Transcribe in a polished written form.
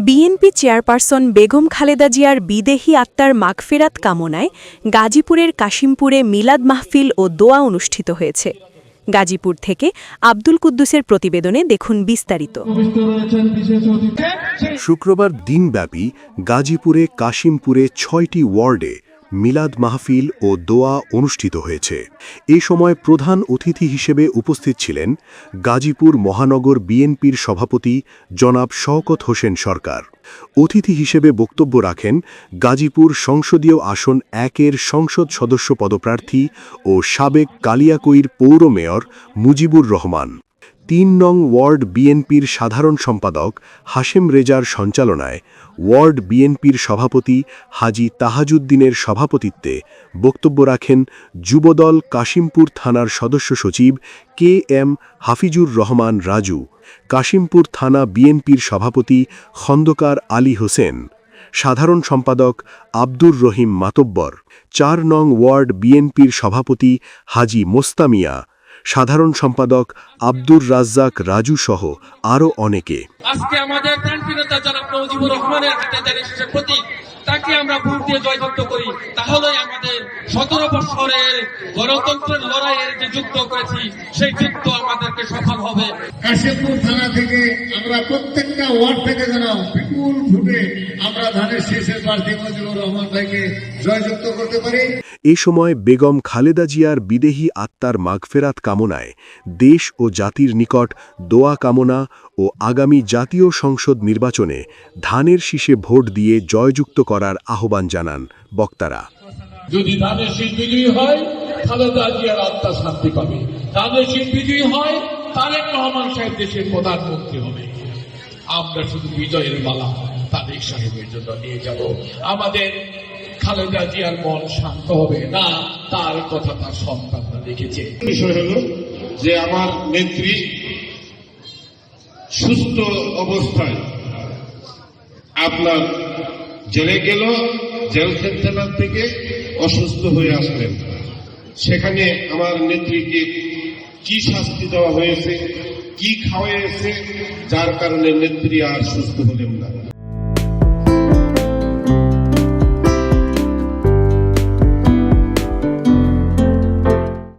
BNP chairperson Begum Khaleda জিয়ার বিদেহী আত্মার মাগফিরাত কামনায় গাজীপুরের কাশিমপুরে মিলাদ মাহফিল ও দোয়া অনুষ্ঠিত হয়েছে। গাজীপুর থেকে আব্দুল কুদ্দুসের প্রতিবেদনে দেখুন বিস্তারিত। শুক্রবার দিনব্যাপী গাজীপুরে কাশিমপুরে ৬টি ওয়ার্ডে মিলাদ মাহফিল ও দোয়া অনুষ্ঠিত হয়েছে। এ সময় প্রধান অতিথি হিসেবে উপস্থিত ছিলেন গাজীপুর মহানগর বিএনপির সভাপতি জনাব শওকত হোসেন সরকার। অতিথি হিসেবে বক্তব্য রাখেন গাজীপুর সংসদীয় আসন ১-এর সংসদ সদস্য পদপ্রার্থী ও সাবেক কালিয়াকৈর পৌর মেয়র মুজিবুর রহমান। ৩ নং ওয়ার্ড বিএনপির সাধারণ সম্পাদক হাশেম রেজার সঞ্চালনায় ওয়ার্ড বিএনপির সভাপতি হাজি তাহাজউদ্দিনের সভাপতিত্বে বক্তব্য রাখেন যুবদল কাশিমপুর থানার সদস্য সচিব KM হাফিজুর রহমান রাজু, কাশিমপুর থানা বিএনপির সভাপতি খন্দকার আলী হোসেন, সাধারণ সম্পাদক আব্দুর রহিম মাতব্বর, ৪ নং ওয়ার্ড বিএনপির সভাপতি হাজি মোস্তামিয়া, সাধারণ সম্পাদক আব্দুর রাজ্জাক রাজু সহ আরও অনেকে। আজকে আমাদের প্রাণপ্রিয়তা জনাব মুজিবুর রহমানের হাতে যারা শেষের প্রতীক, তাকে আমরা ভোট দিয়ে জয়যুক্ত করি, তাহলে আমাদের ১৭ বছরের গণতন্ত্রের লড়াইয়ের যে যুদ্ধ করেছি সেই যুদ্ধ আমাদেরকে সফল হবে। কাশিমপুর থানা থেকে আমরা প্রত্যেকটা ওয়ার্ড থেকে যেন বিপুল ভোটে আমরা ধানের শীষের প্রার্থী মুজিবুর রহমান ভাইকে জয়যুক্ত করতে পারি। এ সময় বেগম খালেদা জিয়ার বিদেহী আত্মার মাগফেরাত কামনায় দেশ ও জাতির নিকট দোয়া কামনা ও আগামী জাতীয় সংসদ নির্বাচনে ধানের শীষে ভোট দিয়ে জয়যুক্ত করার আহ্বান জানান বক্তারা। যদি ধানের শীষ বিজয়ী হয় খালেদা জিয়ার আত্মা শান্তি পাবে, ধানের শীষ বিজয়ী হয় তারেক রহমান সাহেব দেশের প্রধানমন্ত্রী হবে। আমরা শুধু বিজয়ের মালা তারেক সাহেবের জন্য নিয়ে যাব। আমাদের খালেদা জিয়ার মন শান্ত হবে না, তার কথা তার সন্তানরা দেখেছে। বিষয় হলো যে আমার নেত্রী সুস্থ অবস্থায় আপনার জেলে গেল, জেল সেন্টার থেকে অসুস্থ হয়ে আসলেন। সেখানে আমার নেত্রীকে কি শাস্তি দেওয়া হয়েছে, কি খাওয়াইছে, যার কারণে নেত্রী আর সুস্থ হলেন না।